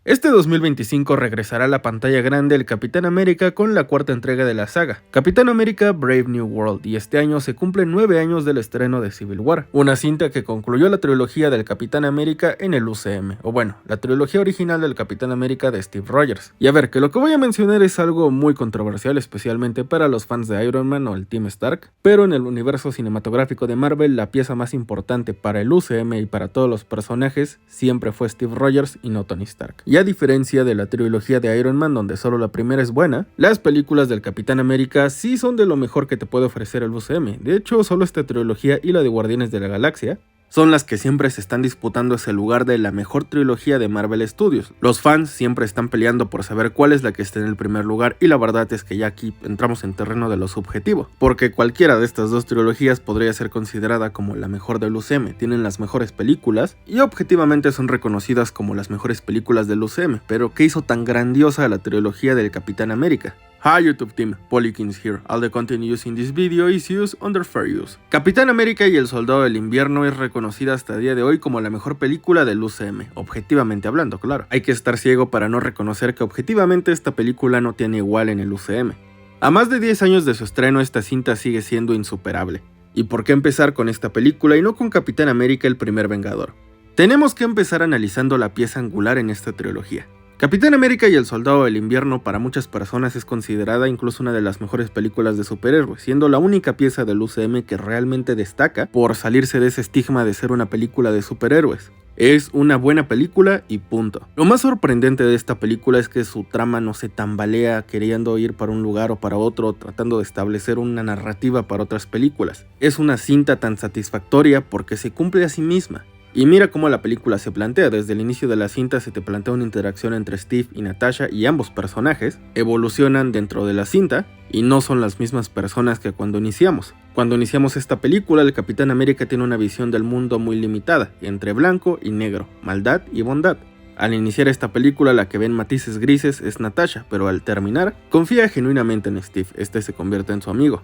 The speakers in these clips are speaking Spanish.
Este 2025 regresará a la pantalla grande el Capitán América con la cuarta entrega de la saga, Capitán América Brave New World, y este año se cumplen 9 años del estreno de Civil War, una cinta que concluyó la trilogía del Capitán América en el UCM, o bueno, la trilogía original del Capitán América de Steve Rogers. Y a ver, que lo que voy a mencionar es algo muy controversial, especialmente para los fans de Iron Man o el Team Stark, pero en el universo cinematográfico de Marvel, la pieza más importante para el UCM y para todos los personajes siempre fue Steve Rogers y no Tony Stark. Y a diferencia de la trilogía de Iron Man, donde solo la primera es buena, las películas del Capitán América sí son de lo mejor que te puede ofrecer el UCM. De hecho, solo esta trilogía y la de Guardianes de la Galaxia son las que siempre se están disputando ese lugar de la mejor trilogía de Marvel Studios. Los fans siempre están peleando por saber cuál es la que está en el primer lugar, y la verdad es que ya aquí entramos en terreno de lo subjetivo, porque cualquiera de estas dos trilogías podría ser considerada como la mejor del UCM. Tienen las mejores películas y objetivamente son reconocidas como las mejores películas del UCM, pero ¿qué hizo tan grandiosa la trilogía del Capitán América? Hi YouTube team, Polykins here. All the content used in this video is used under fair use. Capitán América y el Soldado del Invierno es reconocida hasta el día de hoy como la mejor película del UCM, objetivamente hablando, claro. Hay que estar ciego para no reconocer que objetivamente esta película no tiene igual en el UCM. A más de 10 años de su estreno, esta cinta sigue siendo insuperable. ¿Y por qué empezar con esta película y no con Capitán América el primer Vengador? Tenemos que empezar analizando la pieza angular en esta trilogía. Capitán América y el Soldado del Invierno para muchas personas es considerada incluso una de las mejores películas de superhéroes, siendo la única pieza del UCM que realmente destaca por salirse de ese estigma de ser una película de superhéroes. Es una buena película y punto. Lo más sorprendente de esta película es que su trama no se tambalea queriendo ir para un lugar o para otro, tratando de establecer una narrativa para otras películas. Es una cinta tan satisfactoria porque se cumple a sí misma. Y mira cómo la película se plantea. Desde el inicio de la cinta se te plantea una interacción entre Steve y Natasha, y ambos personajes evolucionan dentro de la cinta y no son las mismas personas que cuando iniciamos. Cuando iniciamos esta película, el Capitán América tiene una visión del mundo muy limitada, entre blanco y negro, maldad y bondad. Al iniciar esta película, la que ve en matices grises es Natasha, pero al terminar, confía genuinamente en Steve. Este se convierte en su amigo.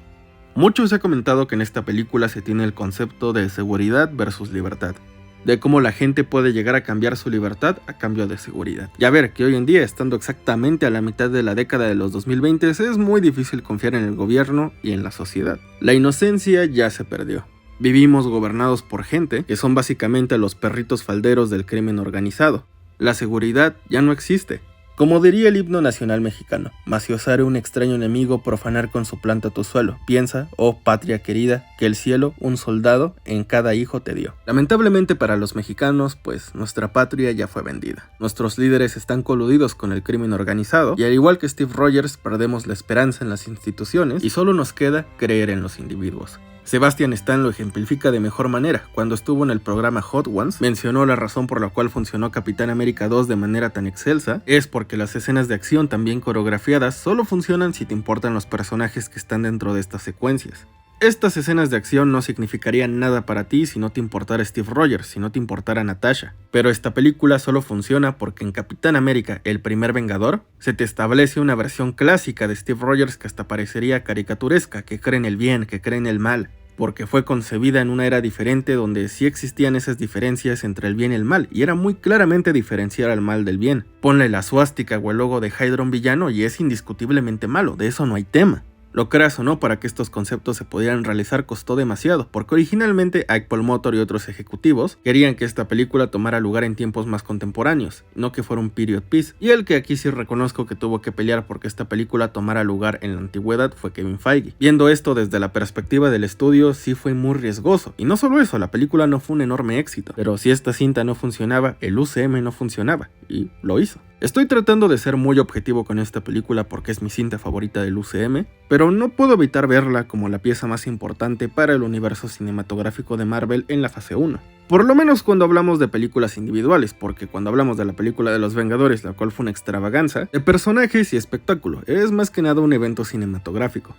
Mucho se ha comentado que en esta película se tiene el concepto de seguridad versus libertad, de cómo la gente puede llegar a cambiar su libertad a cambio de seguridad. Y a ver, que hoy en día, estando exactamente a la mitad de la década de los 2020, es muy difícil confiar en el gobierno y en la sociedad. La inocencia ya se perdió. Vivimos gobernados por gente que son básicamente los perritos falderos del crimen organizado. La seguridad ya no existe. Como diría el himno nacional mexicano, maciosare un extraño enemigo, profanar con su planta tu suelo. Piensa, oh patria querida, que el cielo un soldado en cada hijo te dio. Lamentablemente para los mexicanos, pues nuestra patria ya fue vendida. Nuestros líderes están coludidos con el crimen organizado, y al igual que Steve Rogers, perdemos la esperanza en las instituciones y solo nos queda creer en los individuos. Sebastian Stan lo ejemplifica de mejor manera. Cuando estuvo en el programa Hot Ones, mencionó la razón por la cual funcionó Capitán América 2 de manera tan excelsa, es porque las escenas de acción tan bien coreografiadas solo funcionan si te importan los personajes que están dentro de estas secuencias. Estas escenas de acción no significarían nada para ti si no te importara Steve Rogers, si no te importara Natasha. Pero esta película solo funciona porque en Capitán América, el primer Vengador, se te establece una versión clásica de Steve Rogers que hasta parecería caricaturesca, que cree en el bien, que cree en el mal, porque fue concebida en una era diferente donde sí existían esas diferencias entre el bien y el mal, y era muy claramente diferenciar al mal del bien. Ponle la suástica o el logo de Hydra a un villano y es indiscutiblemente malo, de eso no hay tema. Lo creas o no, para que estos conceptos se pudieran realizar costó demasiado, porque originalmente Ike Perlmutter y otros ejecutivos querían que esta película tomara lugar en tiempos más contemporáneos, no que fuera un period piece, y el que aquí sí reconozco que tuvo que pelear porque esta película tomara lugar en la antigüedad fue Kevin Feige. Viendo esto desde la perspectiva del estudio, sí fue muy riesgoso, y no solo eso, la película no fue un enorme éxito, pero si esta cinta no funcionaba, el UCM no funcionaba, y lo hizo. Estoy tratando de ser muy objetivo con esta película porque es mi cinta favorita del UCM, pero no puedo evitar verla como la pieza más importante para el universo cinematográfico de Marvel en la fase 1. Por lo menos cuando hablamos de películas individuales, porque cuando hablamos de la película de los Vengadores, la cual fue una extravaganza de personajes y espectáculo, es más que nada un evento cinematográfico.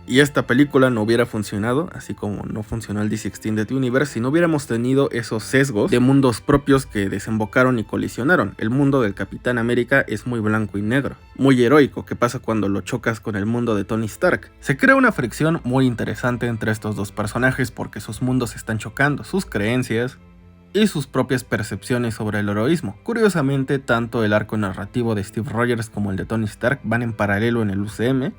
Y esta película no hubiera funcionado, así como no funcionó el DC Extended Universe, si no hubiéramos tenido esos sesgos de mundos propios que desembocaron y colisionaron. El mundo del Capitán América es muy blanco y negro, muy heroico. ¿Qué pasa cuando lo chocas con el mundo de Tony Stark? Se crea una fricción muy interesante entre estos dos personajes porque sus mundos están chocando, sus creencias, y sus propias percepciones sobre el heroísmo. Curiosamente, tanto el arco narrativo de Steve Rogers como el de Tony Stark van en paralelo en el UCM,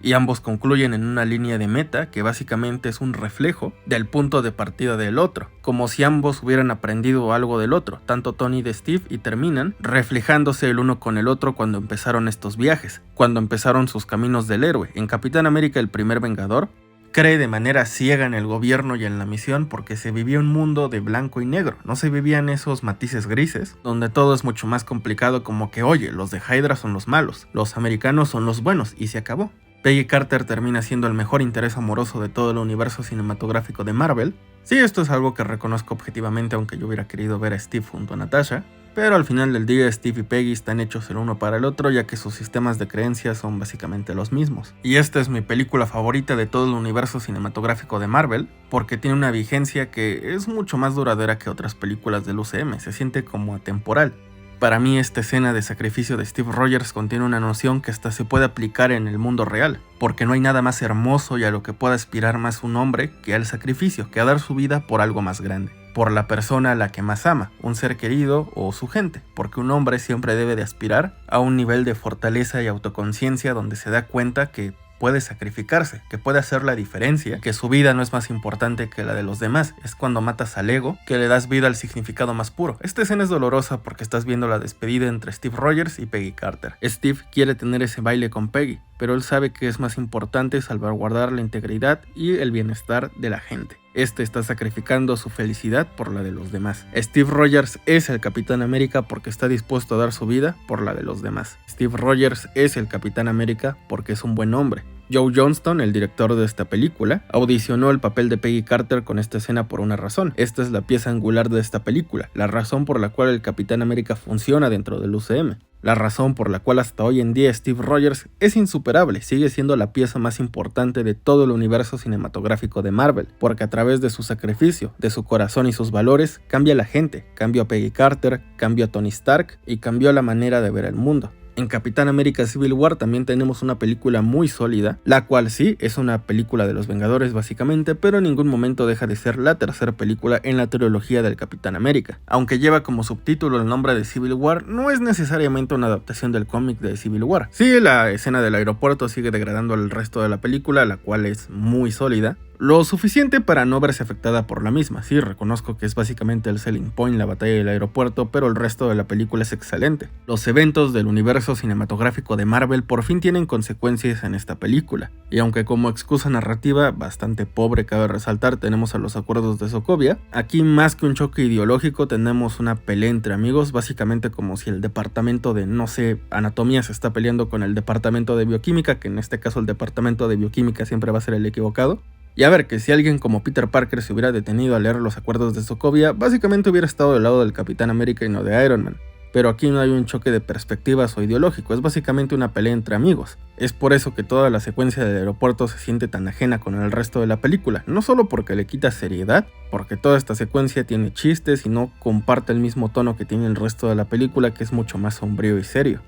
y ambos concluyen en una línea de meta que básicamente es un reflejo del punto de partida del otro, como si ambos hubieran aprendido algo del otro, tanto Tony de Steve, y terminan reflejándose el uno con el otro cuando empezaron estos viajes, cuando empezaron sus caminos del héroe. En Capitán América, el primer Vengador cree de manera ciega en el gobierno y en la misión porque se vivía un mundo de blanco y negro, no se vivían esos matices grises, donde todo es mucho más complicado, como que oye, los de Hydra son los malos, los americanos son los buenos, y se acabó. Peggy Carter termina siendo el mejor interés amoroso de todo el universo cinematográfico de Marvel. Sí, esto es algo que reconozco objetivamente, aunque yo hubiera querido ver a Steve junto a Natasha, pero al final del día Steve y Peggy están hechos el uno para el otro, ya que sus sistemas de creencias son básicamente los mismos. Y esta es mi película favorita de todo el universo cinematográfico de Marvel, porque tiene una vigencia que es mucho más duradera que otras películas del UCM, se siente como atemporal. Para mí esta escena de sacrificio de Steve Rogers contiene una noción que hasta se puede aplicar en el mundo real, porque no hay nada más hermoso y a lo que pueda aspirar más un hombre que al sacrificio, que a dar su vida por algo más grande, por la persona a la que más ama, un ser querido o su gente, porque un hombre siempre debe de aspirar a un nivel de fortaleza y autoconciencia donde se da cuenta que puede sacrificarse, que puede hacer la diferencia, que su vida no es más importante que la de los demás. Es cuando matas al ego que le das vida al significado más puro. Esta escena es dolorosa porque estás viendo la despedida entre Steve Rogers y Peggy Carter. Steve quiere tener ese baile con Peggy, pero él sabe que es más importante salvaguardar la integridad y el bienestar de la gente. Este está sacrificando su felicidad por la de los demás. Steve Rogers es el Capitán América porque está dispuesto a dar su vida por la de los demás. Steve Rogers es el Capitán América porque es un buen hombre. Joe Johnston, el director de esta película, audicionó el papel de Peggy Carter con esta escena por una razón. Esta es la pieza angular de esta película, la razón por la cual el Capitán América funciona dentro del UCM. La razón por la cual hasta hoy en día Steve Rogers es insuperable, sigue siendo la pieza más importante de todo el universo cinematográfico de Marvel, porque a través de su sacrificio, de su corazón y sus valores, cambia a la gente, cambió a Peggy Carter, cambió a Tony Stark y cambió la manera de ver el mundo. En Capitán América Civil War también tenemos una película muy sólida, la cual sí es una película de los Vengadores básicamente, pero en ningún momento deja de ser la tercera película en la trilogía del Capitán América. Aunque lleva como subtítulo el nombre de Civil War, no es necesariamente una adaptación del cómic de Civil War. Sí, la escena del aeropuerto sigue degradando al resto de la película, la cual es muy sólida, lo suficiente para no verse afectada por la misma. Sí, reconozco que es básicamente el selling point, la batalla del aeropuerto, pero el resto de la película es excelente. Los eventos del universo cinematográfico de Marvel por fin tienen consecuencias en esta película, y aunque como excusa narrativa bastante pobre cabe resaltar tenemos a los acuerdos de Sokovia, aquí más que un choque ideológico tenemos una pelea entre amigos, básicamente como si el departamento de, no sé, anatomía se está peleando con el departamento de bioquímica, que en este caso el departamento de bioquímica siempre va a ser el equivocado. Y a ver, que si alguien como Peter Parker se hubiera detenido a leer los acuerdos de Sokovia, básicamente hubiera estado del lado del Capitán América y no de Iron Man. Pero aquí no hay un choque de perspectivas o ideológico, es básicamente una pelea entre amigos. Es por eso que toda la secuencia del aeropuerto se siente tan ajena con el resto de la película, no solo porque le quita seriedad, porque toda esta secuencia tiene chistes y no comparte el mismo tono que tiene el resto de la película, que es mucho más sombrío y serio.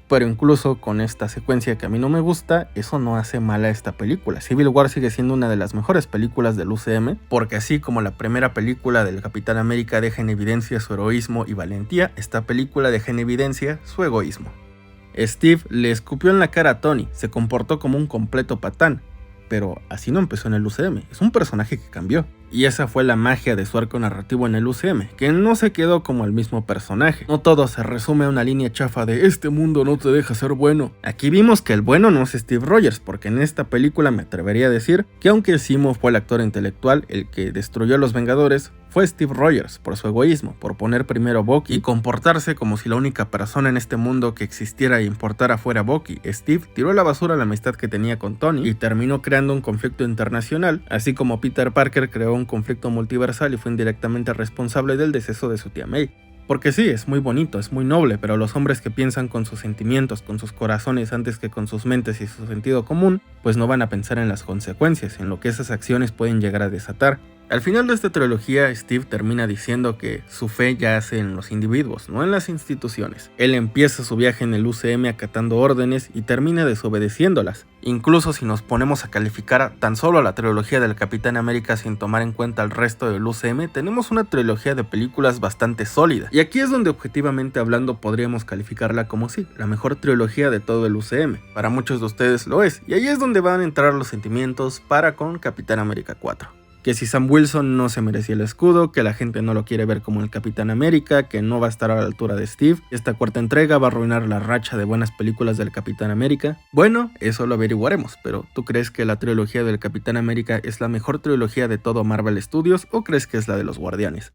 Pero incluso con esta secuencia que a mí no me gusta, eso no hace mal a esta película. Civil War sigue siendo una de las mejores películas del UCM, porque así como la primera película del Capitán América deja en evidencia su heroísmo y valentía, esta película deja en evidencia su egoísmo. Steve le escupió en la cara a Tony, se comportó como un completo patán, pero así no empezó en el UCM, es un personaje que cambió. Y esa fue la magia de su arco narrativo en el UCM, que no se quedó como el mismo personaje. No todo se resume a una línea chafa de este mundo no te deja ser bueno. Aquí vimos que el bueno no es Steve Rogers, porque en esta película me atrevería a decir que aunque Zemo fue el actor intelectual, el que destruyó a los Vengadores, fue Steve Rogers por su egoísmo, por poner primero a Bucky y comportarse como si la única persona en este mundo que existiera e importara fuera Bucky. Steve tiró a la basura la amistad que tenía con Tony y terminó creando un conflicto internacional, así como Peter Parker creó un conflicto multiversal y fue indirectamente responsable del deceso de su tía May. Porque sí, es muy bonito, es muy noble, pero los hombres que piensan con sus sentimientos, con sus corazones antes que con sus mentes y su sentido común, pues no van a pensar en las consecuencias, en lo que esas acciones pueden llegar a desatar. Al final de esta trilogía, Steve termina diciendo que su fe yace en los individuos, no en las instituciones. Él empieza su viaje en el UCM acatando órdenes y termina desobedeciéndolas. Incluso si nos ponemos a calificar tan solo la trilogía del Capitán América sin tomar en cuenta el resto del UCM, tenemos una trilogía de películas bastante sólida. Y aquí es donde objetivamente hablando podríamos calificarla como sí, la mejor trilogía de todo el UCM. Para muchos de ustedes lo es, y ahí es donde van a entrar los sentimientos para con Capitán América 4. Que si Sam Wilson no se merecía el escudo, que la gente no lo quiere ver como el Capitán América, que no va a estar a la altura de Steve, esta cuarta entrega va a arruinar la racha de buenas películas del Capitán América. Bueno, eso lo averiguaremos, pero ¿tú crees que la trilogía del Capitán América es la mejor trilogía de todo Marvel Studios o crees que es la de los Guardianes?